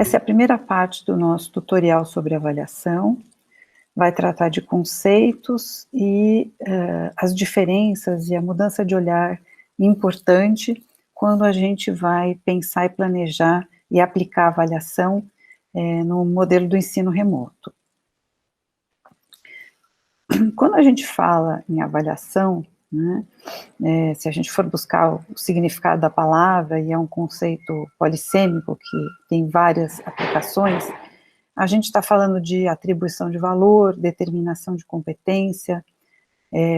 Essa é a primeira parte do nosso tutorial sobre avaliação. Vai tratar de conceitos e as diferenças e a mudança de olhar importante quando a gente vai pensar e planejar e aplicar a avaliação no modelo do ensino remoto. Quando a gente fala em avaliação, né, se a gente for buscar o significado da palavra, e é um conceito polissêmico que tem várias aplicações, a gente está falando de atribuição de valor, determinação de competência,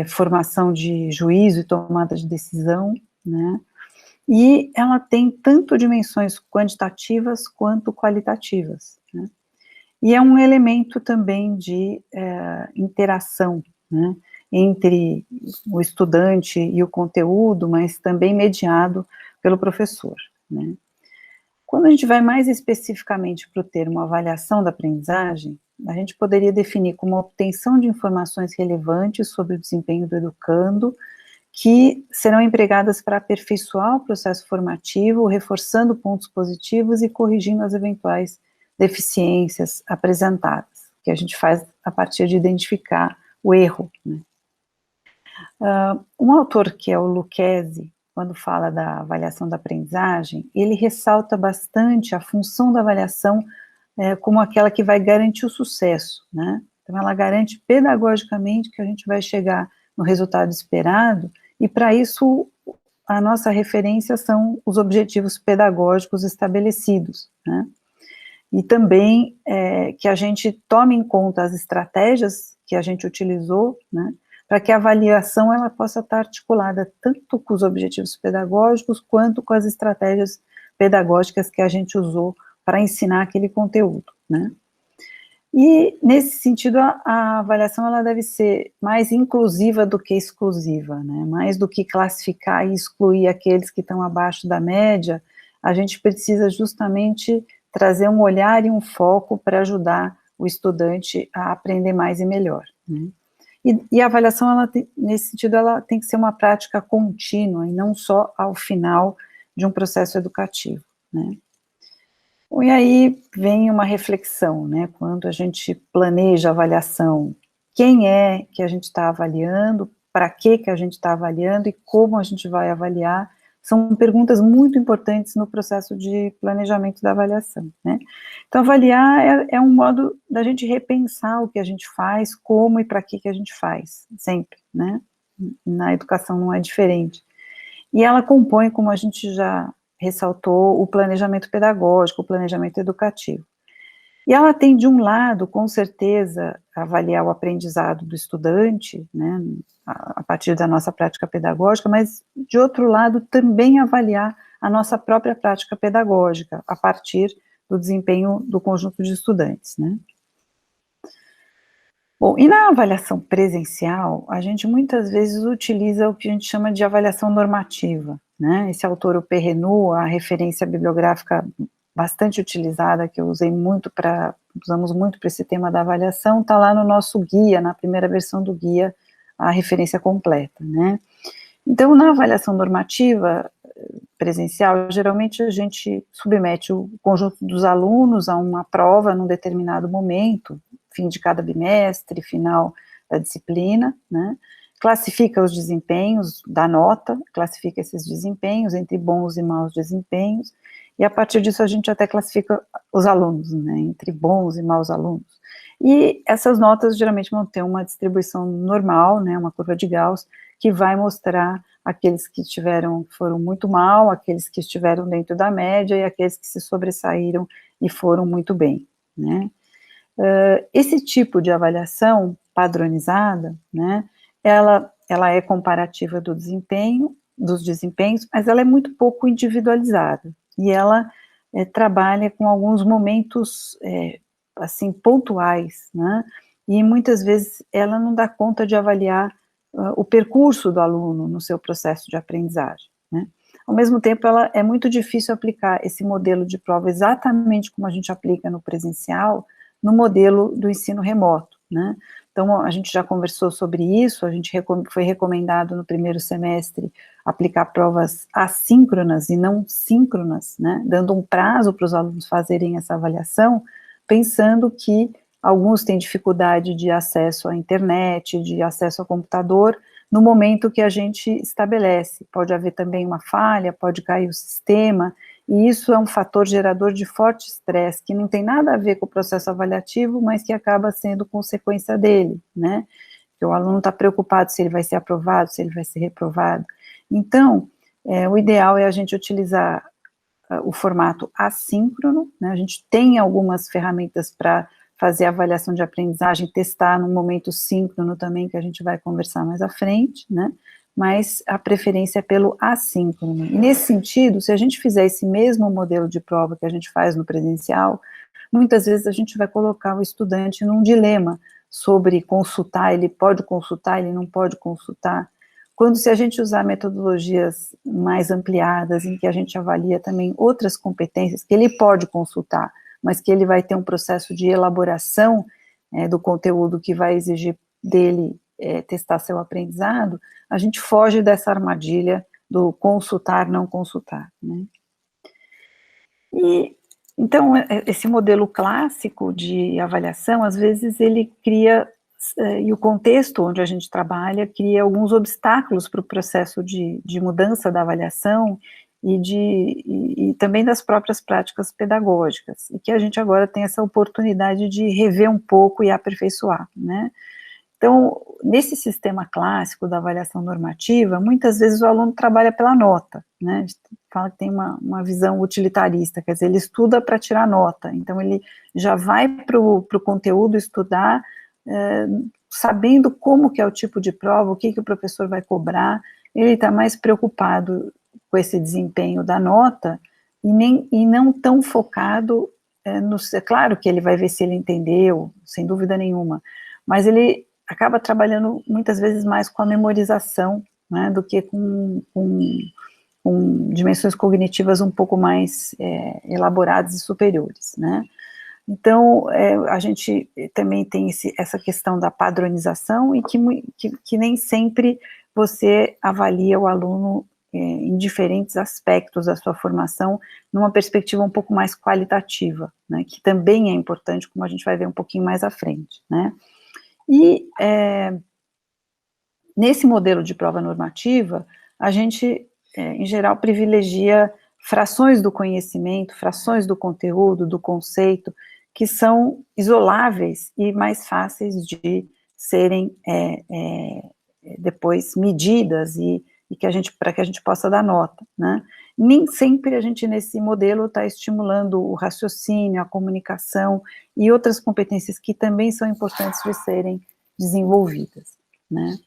formação de juízo e tomada de decisão, né, e ela tem tanto dimensões quantitativas quanto qualitativas, né, e é um elemento também de interação, né, entre o estudante e o conteúdo, mas também mediado pelo professor, né. Quando a gente vai mais especificamente para o termo avaliação da aprendizagem, a gente poderia definir como a obtenção de informações relevantes sobre o desempenho do educando, que serão empregadas para aperfeiçoar o processo formativo, reforçando pontos positivos e corrigindo as eventuais deficiências apresentadas, que a gente faz a partir de identificar o erro, né. Um autor que é o Lucchesi, quando fala da avaliação da aprendizagem, ele ressalta bastante a função da avaliação como aquela que vai garantir o sucesso, né? Então, ela garante pedagogicamente que a gente vai chegar no resultado esperado, e para isso, a nossa referência são os objetivos pedagógicos estabelecidos, né? E também que a gente tome em conta as estratégias que a gente utilizou, né, para que a avaliação ela possa estar articulada tanto com os objetivos pedagógicos, quanto com as estratégias pedagógicas que a gente usou para ensinar aquele conteúdo, né. E, nesse sentido, a avaliação ela deve ser mais inclusiva do que exclusiva, né, mais do que classificar e excluir aqueles que estão abaixo da média, a gente precisa justamente trazer um olhar e um foco para ajudar o estudante a aprender mais e melhor, né. E a avaliação, ela tem, nesse sentido, ela tem que ser uma prática contínua, e não só ao final de um processo educativo, né. Bom, e aí vem uma reflexão, né, quando a gente planeja a avaliação, quem é que a gente está avaliando, para que a gente está avaliando e como a gente vai avaliar, são perguntas muito importantes no processo de planejamento da avaliação, né. Então, avaliar é um modo da gente repensar o que a gente faz, como e para que a gente faz, sempre, né, na educação não é diferente. E ela compõe, como a gente já ressaltou, o planejamento pedagógico, o planejamento educativo. E ela tem, de um lado, com certeza, avaliar o aprendizado do estudante, né, a partir da nossa prática pedagógica, mas, de outro lado, também avaliar a nossa própria prática pedagógica, a partir do desempenho do conjunto de estudantes, né. Bom, e na avaliação presencial, a gente muitas vezes utiliza o que a gente chama de avaliação normativa, né, esse autor, o Perrenot, a referência bibliográfica bastante utilizada, que eu usamos muito para esse tema da avaliação, está lá no nosso guia, na primeira versão do guia, a referência completa, né. Então, na avaliação normativa presencial, geralmente a gente submete o conjunto dos alunos a uma prova num determinado momento, fim de cada bimestre, final da disciplina, né, classifica os desempenhos, dá nota, classifica esses desempenhos entre bons e maus desempenhos, e a partir disso a gente até classifica os alunos, né, entre bons e maus alunos. E essas notas geralmente vão ter uma distribuição normal, né, uma curva de Gauss, que vai mostrar aqueles que foram muito mal, aqueles que estiveram dentro da média, e aqueles que se sobressaíram e foram muito bem, né. Esse tipo de avaliação padronizada, né, ela é comparativa do desempenho, dos desempenhos, mas ela é muito pouco individualizada, e ela trabalha com alguns momentos, assim, pontuais, né, e muitas vezes ela não dá conta de avaliar o percurso do aluno no seu processo de aprendizagem, né. Ao mesmo tempo, ela é muito difícil aplicar esse modelo de prova exatamente como a gente aplica no presencial, no modelo do ensino remoto, né. Então, a gente já conversou sobre isso, foi recomendado no primeiro semestre aplicar provas assíncronas e não síncronas, né, dando um prazo para os alunos fazerem essa avaliação, pensando que alguns têm dificuldade de acesso à internet, de acesso ao computador, no momento que a gente estabelece. Pode haver também uma falha, pode cair o sistema, e isso é um fator gerador de forte estresse, que não tem nada a ver com o processo avaliativo, mas que acaba sendo consequência dele, né? Porque o aluno está preocupado se ele vai ser aprovado, se ele vai ser reprovado. Então, o ideal é a gente utilizar o formato assíncrono, né? A gente tem algumas ferramentas para fazer a avaliação de aprendizagem, testar no momento síncrono também, que a gente vai conversar mais à frente, né? Mas a preferência é pelo assíncrono. E nesse sentido, se a gente fizer esse mesmo modelo de prova que a gente faz no presencial, muitas vezes a gente vai colocar o estudante num dilema sobre consultar, ele pode consultar, ele não pode consultar. Quando se a gente usar metodologias mais ampliadas, em que a gente avalia também outras competências que ele pode consultar, mas que ele vai ter um processo de elaboração do conteúdo que vai exigir dele testar seu aprendizado, a gente foge dessa armadilha do consultar, não consultar, né? E, então, esse modelo clássico de avaliação, às vezes ele cria, e o contexto onde a gente trabalha, cria alguns obstáculos para o processo de mudança da avaliação, e também das próprias práticas pedagógicas, e que a gente agora tem essa oportunidade de rever um pouco e aperfeiçoar, né? Então, nesse sistema clássico da avaliação normativa, muitas vezes o aluno trabalha pela nota, né? A gente fala que tem uma visão utilitarista, quer dizer, ele estuda para tirar nota, então ele já vai para o conteúdo estudar, sabendo como que é o tipo de prova, o que o professor vai cobrar, ele está mais preocupado com esse desempenho da nota, e não tão focado, é claro que ele vai ver se ele entendeu, sem dúvida nenhuma, mas ele acaba trabalhando muitas vezes mais com a memorização, né, do que com dimensões cognitivas um pouco mais elaboradas e superiores, né. Então, a gente também tem essa questão da padronização, e que nem sempre você avalia o aluno em diferentes aspectos da sua formação, numa perspectiva um pouco mais qualitativa, né, que também é importante, como a gente vai ver um pouquinho mais à frente, né. E, nesse modelo de prova normativa, a gente, em geral, privilegia frações do conhecimento, frações do conteúdo, do conceito, que são isoláveis e mais fáceis de serem depois medidas para que a gente possa dar nota, né? Nem sempre a gente, nesse modelo, está estimulando o raciocínio, a comunicação e outras competências que também são importantes de serem desenvolvidas, né?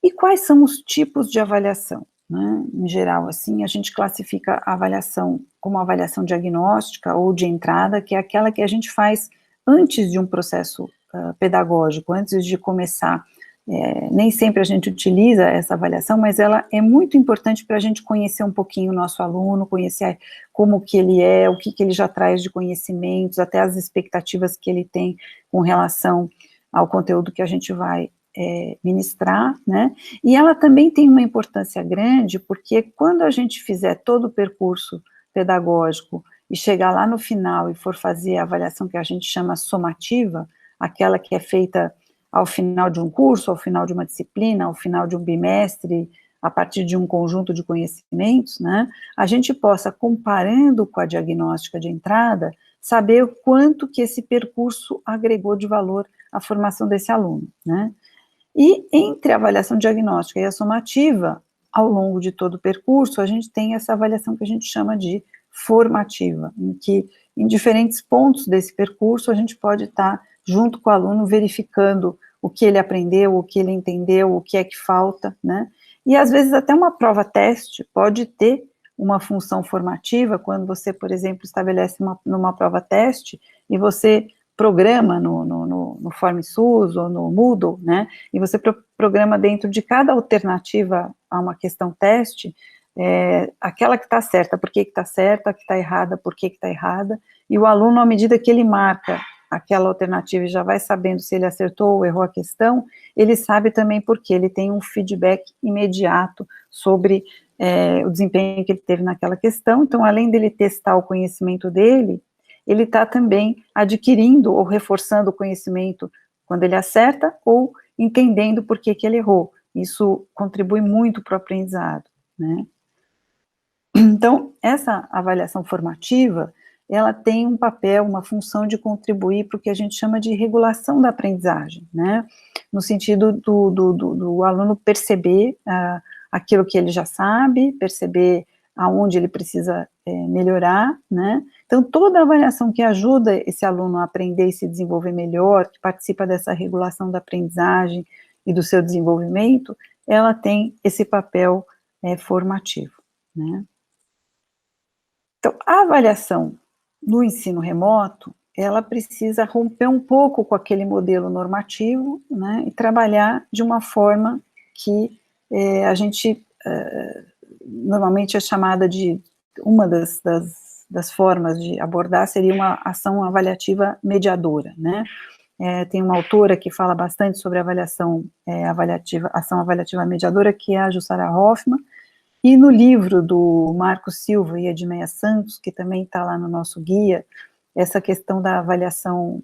E quais são os tipos de avaliação, né? Em geral, assim, a gente classifica a avaliação como avaliação diagnóstica ou de entrada, que é aquela que a gente faz antes de um processo pedagógico, antes de começar. Nem sempre a gente utiliza essa avaliação, mas ela é muito importante para a gente conhecer um pouquinho o nosso aluno, conhecer como que ele é, o que ele já traz de conhecimentos, até as expectativas que ele tem com relação ao conteúdo que a gente vai ministrar, né? E ela também tem uma importância grande, porque quando a gente fizer todo o percurso pedagógico e chegar lá no final e for fazer a avaliação que a gente chama somativa, aquela que é feita ao final de um curso, ao final de uma disciplina, ao final de um bimestre, a partir de um conjunto de conhecimentos, né, a gente possa, comparando com a diagnóstica de entrada, saber o quanto que esse percurso agregou de valor à formação desse aluno, né. E entre a avaliação diagnóstica e a somativa, ao longo de todo o percurso, a gente tem essa avaliação que a gente chama de formativa, em que, em diferentes pontos desse percurso, a gente pode estar junto com o aluno, verificando o que ele aprendeu, o que ele entendeu, o que é que falta, né? E às vezes até uma prova-teste pode ter uma função formativa, quando você, por exemplo, estabelece numa prova-teste, e você programa no FormSUS ou no Moodle, né? E você programa dentro de cada alternativa a uma questão teste, aquela que está certa, por que está certa, a que está errada, por que está errada, e o aluno, à medida que ele marca aquela alternativa e já vai sabendo se ele acertou ou errou a questão, ele sabe também porque ele tem um feedback imediato sobre o desempenho que ele teve naquela questão. Então, além dele testar o conhecimento dele, ele está também adquirindo ou reforçando o conhecimento quando ele acerta ou entendendo por que ele errou. Isso contribui muito para o aprendizado, né? Então, essa avaliação formativa, ela tem um papel, uma função de contribuir para o que a gente chama de regulação da aprendizagem, né? No sentido do aluno perceber aquilo que ele já sabe, perceber aonde ele precisa melhorar, né? Então, toda avaliação que ajuda esse aluno a aprender e se desenvolver melhor, que participa dessa regulação da aprendizagem e do seu desenvolvimento, ela tem esse papel formativo, né? Então, a avaliação no ensino remoto, ela precisa romper um pouco com aquele modelo normativo, né, e trabalhar de uma forma que a gente normalmente é chamada de, uma das formas de abordar seria uma ação avaliativa mediadora, né? Tem uma autora que fala bastante sobre ação avaliativa mediadora, que é a Jussara Hoffmann. E no livro do Marco Silva e Edmeia Santos, que também está lá no nosso guia, essa questão da avaliação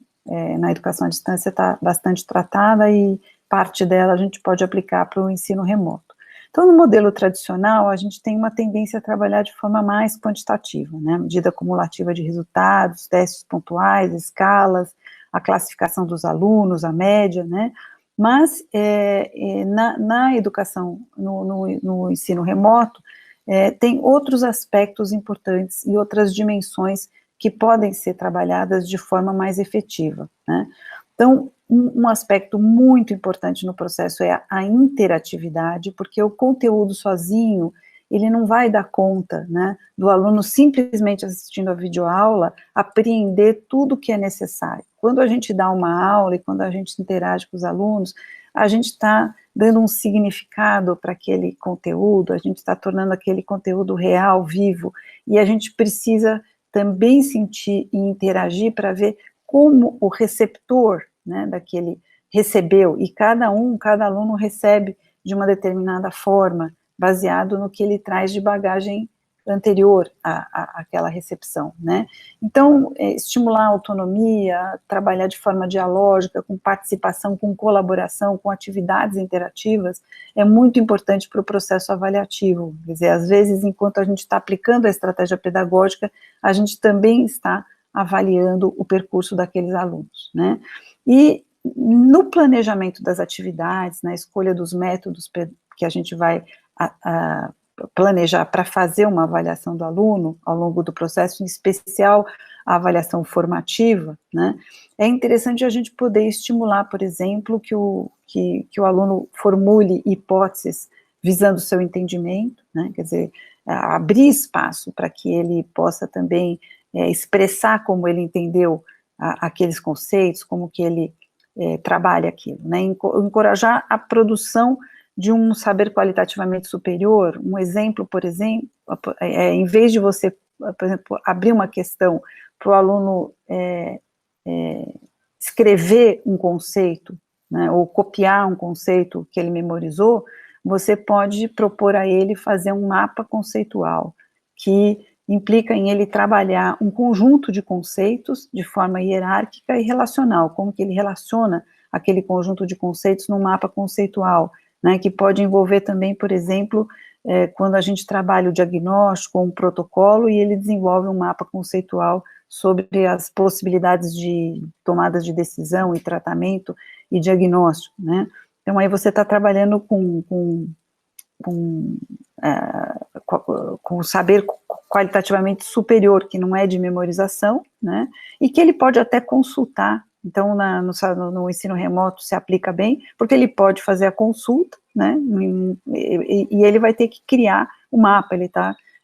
na educação à distância está bastante tratada e parte dela a gente pode aplicar para o ensino remoto. Então, no modelo tradicional, a gente tem uma tendência a trabalhar de forma mais quantitativa, né? Medida acumulativa de resultados, testes pontuais, escalas, a classificação dos alunos, a média, né? Mas na educação, no ensino remoto, tem outros aspectos importantes e outras dimensões que podem ser trabalhadas de forma mais efetiva, né? Então, um aspecto muito importante no processo é a interatividade, porque o conteúdo sozinho, ele não vai dar conta, né, do aluno simplesmente assistindo a videoaula, apreender tudo o que é necessário. Quando a gente dá uma aula e quando a gente interage com os alunos, a gente está dando um significado para aquele conteúdo, a gente está tornando aquele conteúdo real, vivo, e a gente precisa também sentir e interagir para ver como o receptor, né, daquele recebeu, e cada aluno recebe de uma determinada forma, baseado no que ele traz de bagagem anterior àquela recepção, né? Então, estimular a autonomia, trabalhar de forma dialógica, com participação, com colaboração, com atividades interativas, é muito importante para o processo avaliativo. Quer dizer, às vezes, enquanto a gente está aplicando a estratégia pedagógica, a gente também está avaliando o percurso daqueles alunos, né? E no planejamento das atividades, na escolha dos métodos que a gente vai planejar para fazer uma avaliação do aluno ao longo do processo, em especial a avaliação formativa, né, é interessante a gente poder estimular, por exemplo, que o aluno formule hipóteses visando o seu entendimento, né, quer dizer, abrir espaço para que ele possa também expressar como ele entendeu aqueles conceitos, como que ele trabalha aquilo, né, encorajar a produção de um saber qualitativamente superior. Um exemplo, por exemplo, em vez de você, por exemplo, abrir uma questão para o aluno escrever um conceito, né, ou copiar um conceito que ele memorizou, você pode propor a ele fazer um mapa conceitual, que implica em ele trabalhar um conjunto de conceitos de forma hierárquica e relacional, como que ele relaciona aquele conjunto de conceitos num mapa conceitual, né, que pode envolver também, por exemplo, quando a gente trabalha o diagnóstico, um protocolo, e ele desenvolve um mapa conceitual sobre as possibilidades de tomadas de decisão e tratamento e diagnóstico, né. Então, aí você está trabalhando com saber qualitativamente superior, que não é de memorização, né, e que ele pode até consultar. Então, no ensino remoto se aplica bem, porque ele pode fazer a consulta, né, e ele vai ter que criar o mapa,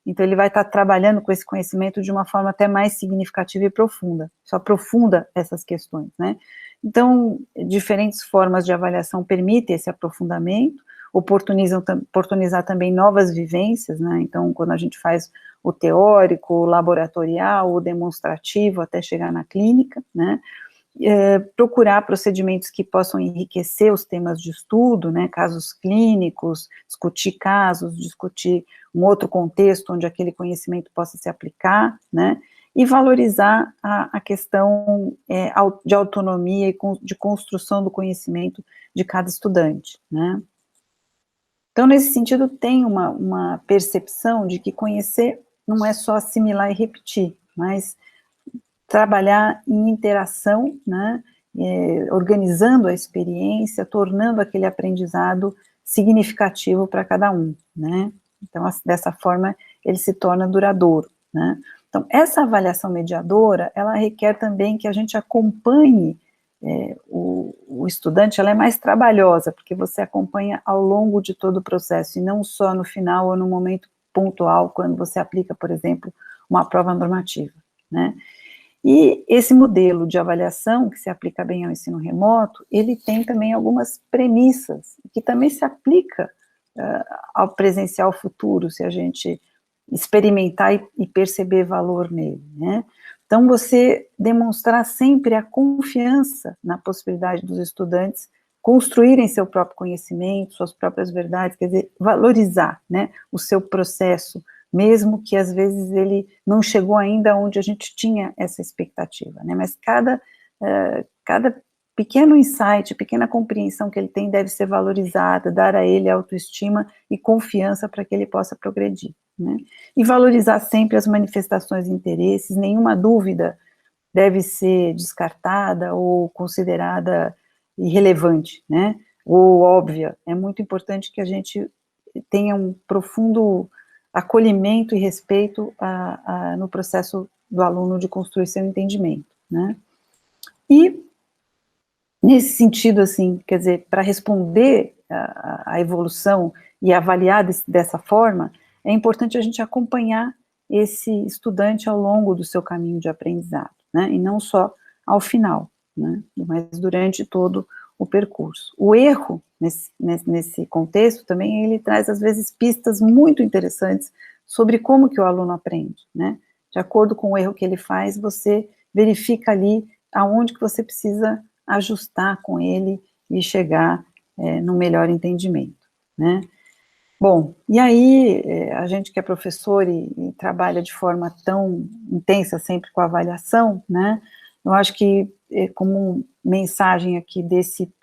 então ele vai estar trabalhando com esse conhecimento de uma forma até mais significativa e profunda, isso aprofunda essas questões, né. Então, diferentes formas de avaliação permitem esse aprofundamento, oportunizar também novas vivências, né, então quando a gente faz o teórico, o laboratorial, o demonstrativo, até chegar na clínica, né, procurar procedimentos que possam enriquecer os temas de estudo, né, casos clínicos, discutir casos, discutir um outro contexto onde aquele conhecimento possa se aplicar, né, e valorizar a questão de autonomia e de construção do conhecimento de cada estudante, né. Então, nesse sentido, tem uma percepção de que conhecer não é só assimilar e repetir, mas trabalhar em interação, né, organizando a experiência, tornando aquele aprendizado significativo para cada um, né, então, dessa forma, ele se torna duradouro, né. Então, essa avaliação mediadora, ela requer também que a gente acompanhe o estudante, ela é mais trabalhosa, porque você acompanha ao longo de todo o processo, e não só no final ou no momento pontual, quando você aplica, por exemplo, uma prova normativa, né. E esse modelo de avaliação, que se aplica bem ao ensino remoto, ele tem também algumas premissas, que também se aplica ao presencial futuro, se a gente experimentar e perceber valor nele, né. Então, você demonstrar sempre a confiança na possibilidade dos estudantes construírem seu próprio conhecimento, suas próprias verdades, quer dizer, valorizar, né, o seu processo, mesmo que às vezes ele não chegou ainda onde a gente tinha essa expectativa, né, mas cada pequeno insight, pequena compreensão que ele tem deve ser valorizada, dar a ele autoestima e confiança para que ele possa progredir, né, e valorizar sempre as manifestações de interesses, nenhuma dúvida deve ser descartada ou considerada irrelevante, né, ou óbvia. É muito importante que a gente tenha um profundo acolhimento e respeito no processo do aluno de construir seu entendimento, né. E, nesse sentido, assim, quer dizer, para responder à evolução e avaliar dessa forma, é importante a gente acompanhar esse estudante ao longo do seu caminho de aprendizado, né, e não só ao final, né, mas durante todo o percurso. O erro, nesse contexto também, ele traz, às vezes, pistas muito interessantes sobre como que o aluno aprende, né, de acordo com o erro que ele faz, você verifica ali aonde que você precisa ajustar com ele e chegar no melhor entendimento, né. Bom, e aí, a gente que é professor e trabalha de forma tão intensa sempre com a avaliação, né, eu acho que, como mensagem aqui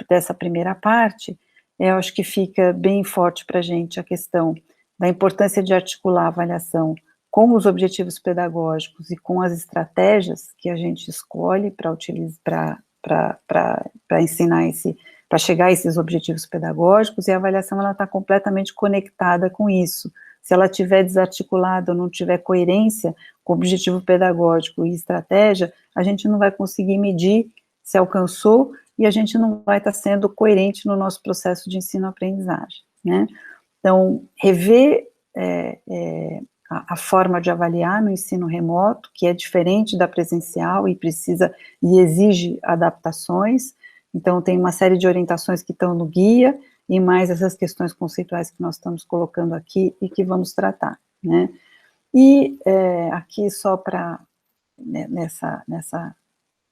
dessa primeira parte, eu acho que fica bem forte para a gente a questão da importância de articular a avaliação com os objetivos pedagógicos e com as estratégias que a gente escolhe para utilizar, para ensinar para chegar a esses objetivos pedagógicos, e a avaliação ela está completamente conectada com isso. Se ela estiver desarticulada ou não tiver coerência com o objetivo pedagógico e estratégia, a gente não vai conseguir medir se alcançou e a gente não vai estar sendo coerente no nosso processo de ensino-aprendizagem, né. Então, rever a forma de avaliar no ensino remoto, que é diferente da presencial e exige adaptações. Então, tem uma série de orientações que estão no guia, e mais essas questões conceituais que nós estamos colocando aqui e que vamos tratar, né. E aqui só para, nessa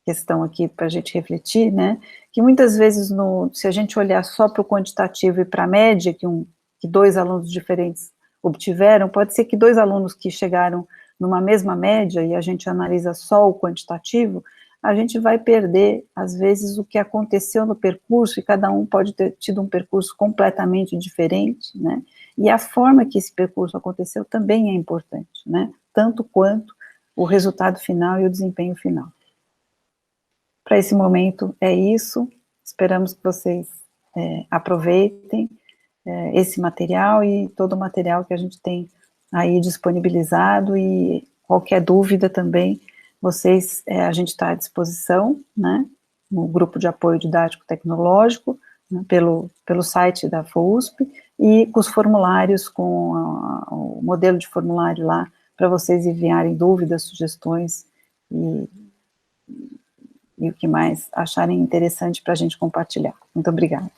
questão aqui para a gente refletir, né, que muitas vezes se a gente olhar só para o quantitativo e para a média que 2 alunos diferentes obtiveram, pode ser que 2 alunos que chegaram numa mesma média e a gente analisa só o quantitativo, a gente vai perder, às vezes, o que aconteceu no percurso, e cada um pode ter tido um percurso completamente diferente, né, e a forma que esse percurso aconteceu também é importante, né, tanto quanto o resultado final e o desempenho final. Para esse momento é isso, esperamos que vocês aproveitem esse material e todo o material que a gente tem aí disponibilizado, e qualquer dúvida também, a gente está à disposição, né, no grupo de apoio didático tecnológico, né, pelo site da FOUSP, e com os formulários, com o modelo de formulário lá, para vocês enviarem dúvidas, sugestões e o que mais acharem interessante para a gente compartilhar. Muito obrigada.